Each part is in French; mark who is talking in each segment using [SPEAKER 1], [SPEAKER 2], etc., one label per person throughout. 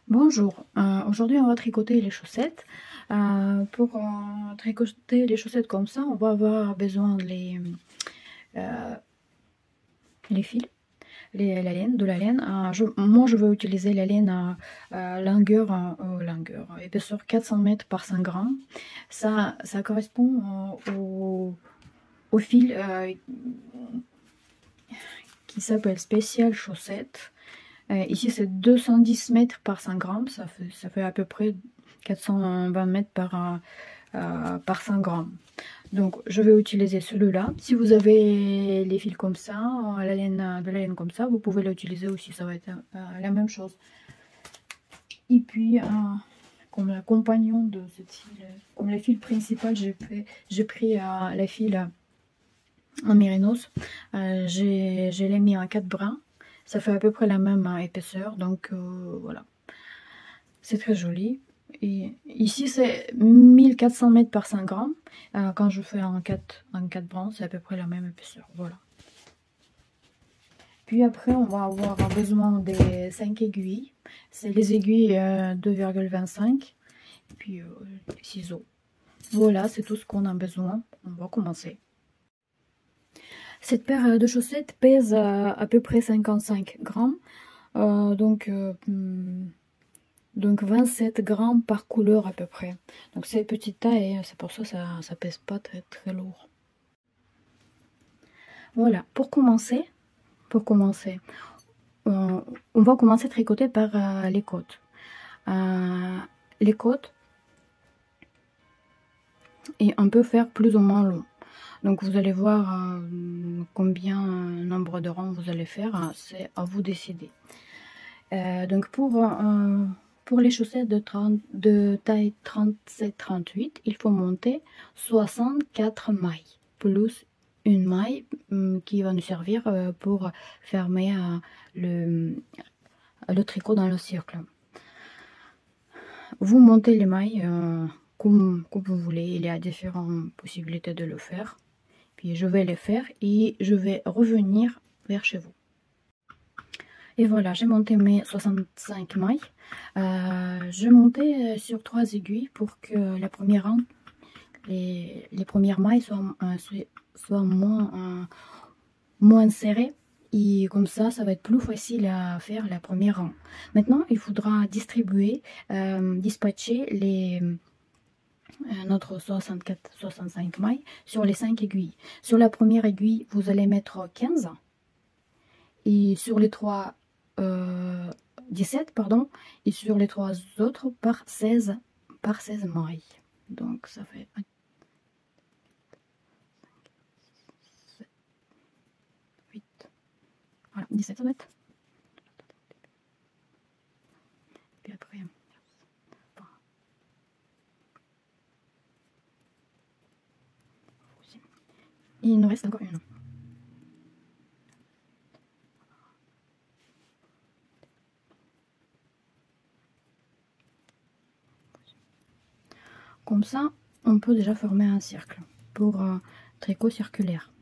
[SPEAKER 1] Bonjour, aujourd'hui on va tricoter les chaussettes. Pour tricoter les chaussettes comme ça, on va avoir besoin euh, les fils, la laine, de la laine. Moi je vais utiliser la laine longueur, épaisseur 400 mètres par 5 grammes. Ça correspond au fil qui s'appelle Spécial Chaussette. Ici c'est 210 mètres par 5 grammes, ça fait à peu près 420 mètres par 5 grammes. Donc je vais utiliser celui-là. Si vous avez les fils comme ça, de la laine comme ça, vous pouvez l'utiliser aussi, ça va être la même chose. Et puis comme le compagnon de cette fil, comme le fil principal, j'ai pris la fil en mérinos. Je l'ai mis en 4 brins. Ça fait à peu près la même épaisseur, donc voilà. C'est très joli. Et ici, c'est 1400 mètres par 5 grammes. Quand je fais en 4 brins, c'est à peu près la même épaisseur. Voilà. Puis après, on va avoir besoin des 5 aiguilles. C'est les aiguilles 2,25. Et puis, les ciseaux. Voilà, c'est tout ce qu'on a besoin. On va commencer. Cette paire de chaussettes pèse à peu près 55 grammes. Donc 27 grammes par couleur à peu près. Donc c'est petite taille, c'est pour ça ça pèse pas très lourd. Voilà, pour commencer, on va commencer à tricoter par les côtes. Les côtes, et on peut faire plus ou moins long. Donc vous allez voir combien nombre de rangs vous allez faire, c'est à vous décider. Donc pour les chaussettes de taille 37-38, il faut monter 64 mailles, plus une maille qui va nous servir pour fermer le tricot dans le cercle. Vous montez les mailles comme vous voulez, il y a différentes possibilités de le faire. Puis je vais les faire et je vais revenir vers chez vous. Et voilà, j'ai monté mes 65 mailles. Je montais sur 3 aiguilles pour que la première rang, les premières mailles soient moins serrées. Et comme ça va être plus facile à faire la première rang. Maintenant, il faudra dispatcher notre 65 mailles sur les 5 aiguilles. Sur la première aiguille, vous allez mettre 15. Et sur les 17, pardon, et sur les 3 autres par 16 mailles. Donc ça fait 1, 7, 8, voilà, 17 ça va être. Puis après, il nous reste encore une. Comme ça, on peut déjà former un cercle pour tricot circulaire.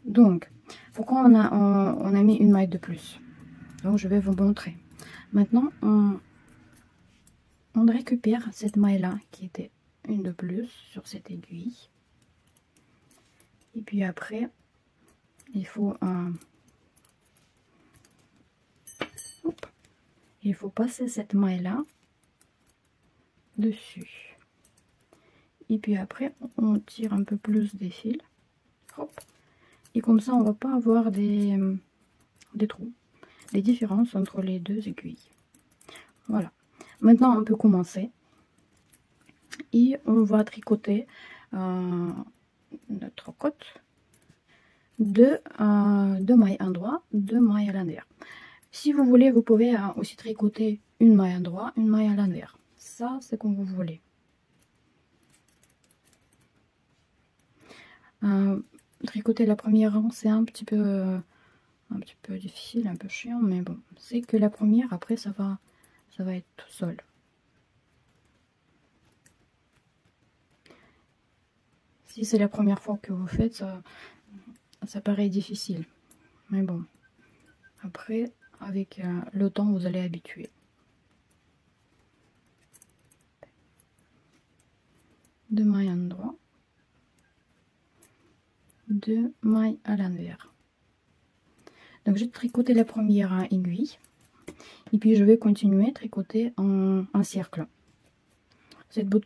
[SPEAKER 1] Donc, pourquoi on a mis une maille de plus? Donc, je vais vous montrer. Maintenant, on récupère cette maille-là qui était une de plus sur cette aiguille. Et puis après, il faut passer cette maille-là dessus. Et puis après, on tire un peu plus des fils. Hop. Et comme ça, on va pas avoir des trous, des différences entre les deux aiguilles. Voilà. Maintenant, on peut commencer. Et on va tricoter notre côte deux mailles à endroit, 2 mailles à l'envers. Si vous voulez, vous pouvez aussi tricoter une maille à endroit, une maille à l'envers. Ça, c'est comme vous voulez. Tricoter la première rang, c'est un petit peu difficile, un peu chiant, mais bon, c'est que la première, après ça va être tout seul. Si c'est la première fois que vous faites, ça paraît difficile, mais bon, après avec le temps vous allez habituer. 2 mailles à l'endroit, 2 mailles à l'envers. Donc j'ai tricoté la première aiguille et puis je vais continuer à tricoter en cercle. Cette bout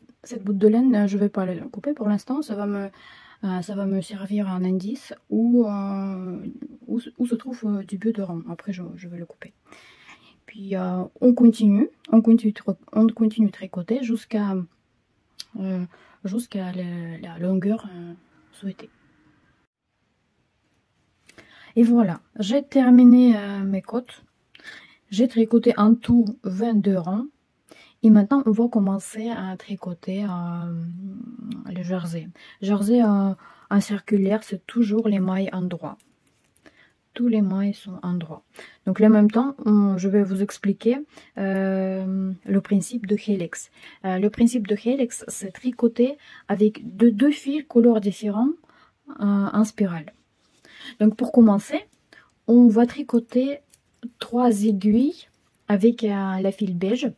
[SPEAKER 1] de laine, je vais pas la couper pour l'instant, ça va me servir en indice où se trouve du but de rang. Après je vais le couper. Puis on continue de tricoter jusqu'à la longueur souhaitée. Et voilà, j'ai terminé mes côtes. J'ai tricoté en tout 22 rangs. Et maintenant, on va commencer à tricoter le jersey. Jersey en circulaire, c'est toujours les mailles en droit. Tous les mailles sont en droit. Donc là, en même temps, je vais vous expliquer le principe de helix. Le principe de helix, c'est tricoter avec deux fils couleurs différents en spirale. Donc pour commencer, on va tricoter 3 aiguilles avec la fil beige.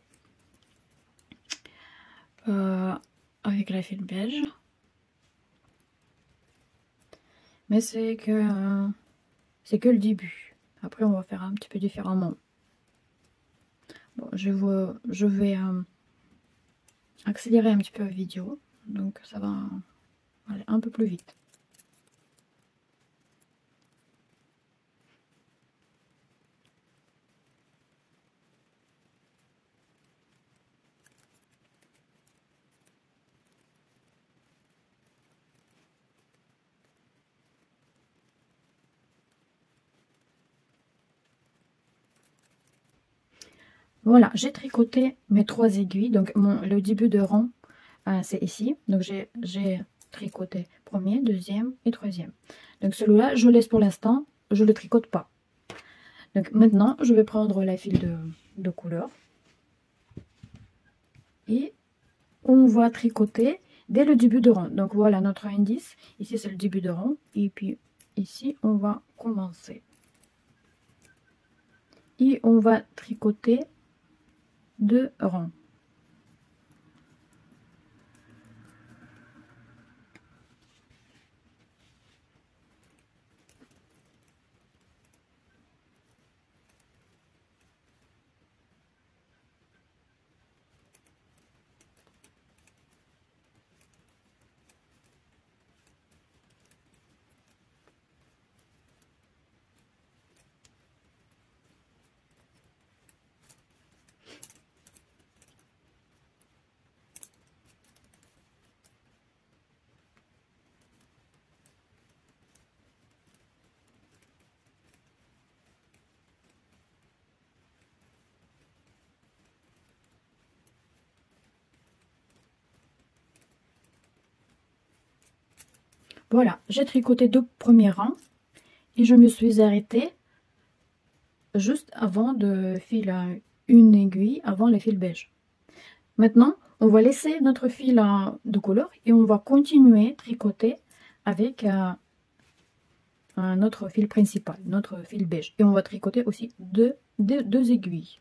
[SPEAKER 1] Avec la fil beige. Mais c'est que le début. Après, on va faire un petit peu différemment. Bon, je vais accélérer un petit peu la vidéo. Donc ça va aller un peu plus vite. Voilà, j'ai tricoté mes 3 aiguilles. Donc le début de rang, c'est ici. Donc j'ai tricoté premier, deuxième et troisième. Donc celui-là, je laisse pour l'instant, je le tricote pas. Donc maintenant, je vais prendre la fil de couleur. Et on va tricoter dès le début de rang. Donc voilà notre indice. Ici, c'est le début de rang. Et puis ici, on va commencer. Et on va tricoter 2 rangs. Voilà, j'ai tricoté 2 premiers rangs et je me suis arrêtée juste avant de filer une aiguille avant le fil beige. Maintenant, on va laisser notre fil de couleur et on va continuer à tricoter avec notre fil principal, notre fil beige. Et on va tricoter aussi deux aiguilles.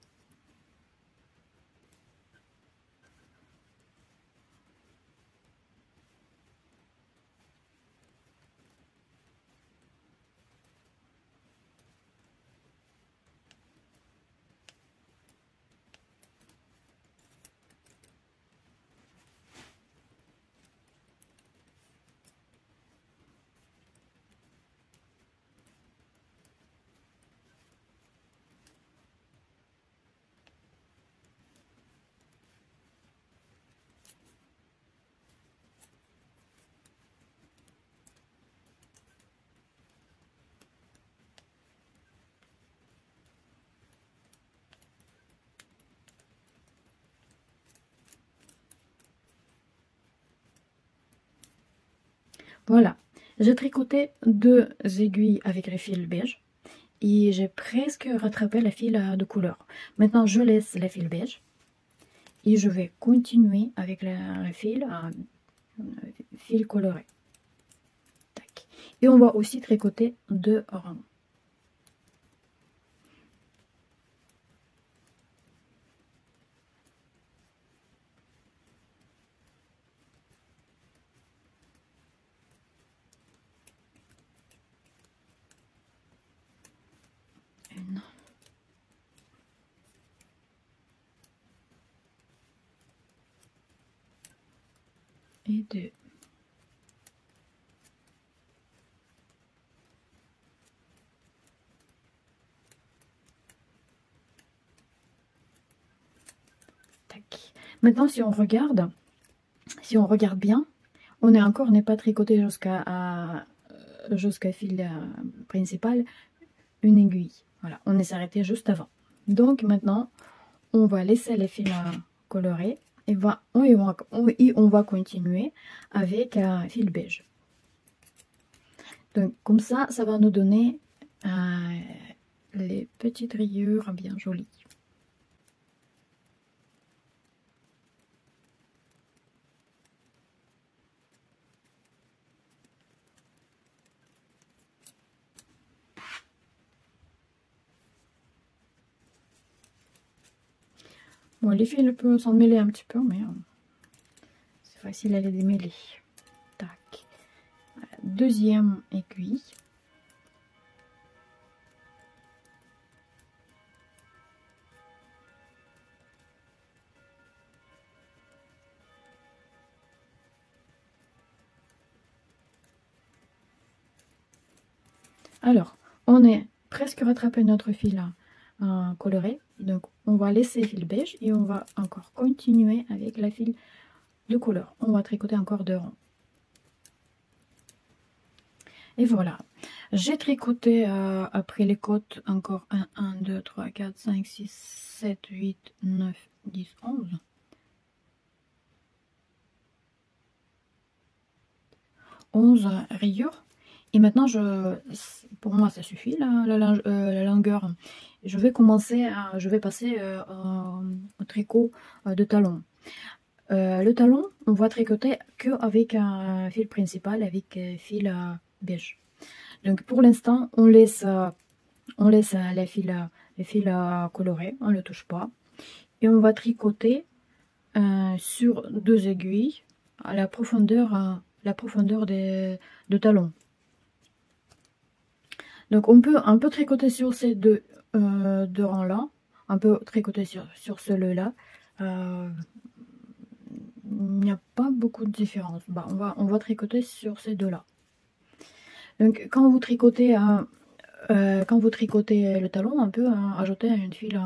[SPEAKER 1] Voilà, j'ai tricoté 2 aiguilles avec le fil beige et j'ai presque rattrapé la fil de couleur. Maintenant, je laisse la fil beige et je vais continuer avec le fil coloré. Tac. Et on va aussi tricoter 2 rangs. et 2. Tac. Maintenant, si on regarde bien, on n'est pas tricoté jusqu'à fil principal, une aiguille. Voilà, on est s'arrêté juste avant. Donc maintenant, on va laisser les fils colorés et on va continuer avec un fil beige. Donc comme ça va nous donner les petites rayures bien jolies. Bon, les fils peuvent s'en mêler un petit peu, mais c'est facile à les démêler. Tac. Voilà. Deuxième aiguille. Alors, on est presque rattrapé notre fil coloré. Donc, on va laisser le fil beige et on va encore continuer avec la fil de couleur. On va tricoter encore 2 rangs. Et voilà. J'ai tricoté après les côtes encore 1, 2, 3, 4, 5, 6, 7, 8, 9, 10, 11. 11 rayures. Et maintenant, pour moi, ça suffit la longueur. Je vais passer au tricot de talon. Le talon, on va tricoter que avec un fil principal, avec fil beige. Donc pour l'instant, on laisse les fils colorés, on ne le touche pas. Et on va tricoter sur 2 aiguilles à la profondeur de talon. Donc on peut tricoter sur ces deux rangs là, on peut tricoter sur celui-là. Il n'y a pas beaucoup de différence. Bah, on va tricoter sur ces deux là. Donc quand vous tricotez le talon, on peut ajouter une fil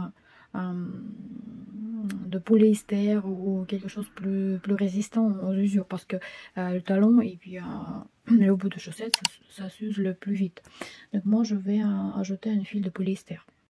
[SPEAKER 1] de polyester ou quelque chose plus résistant aux usures, parce que le talon et puis le bout de chaussette ça s'use le plus vite. Donc moi je vais ajouter une fil de polyester.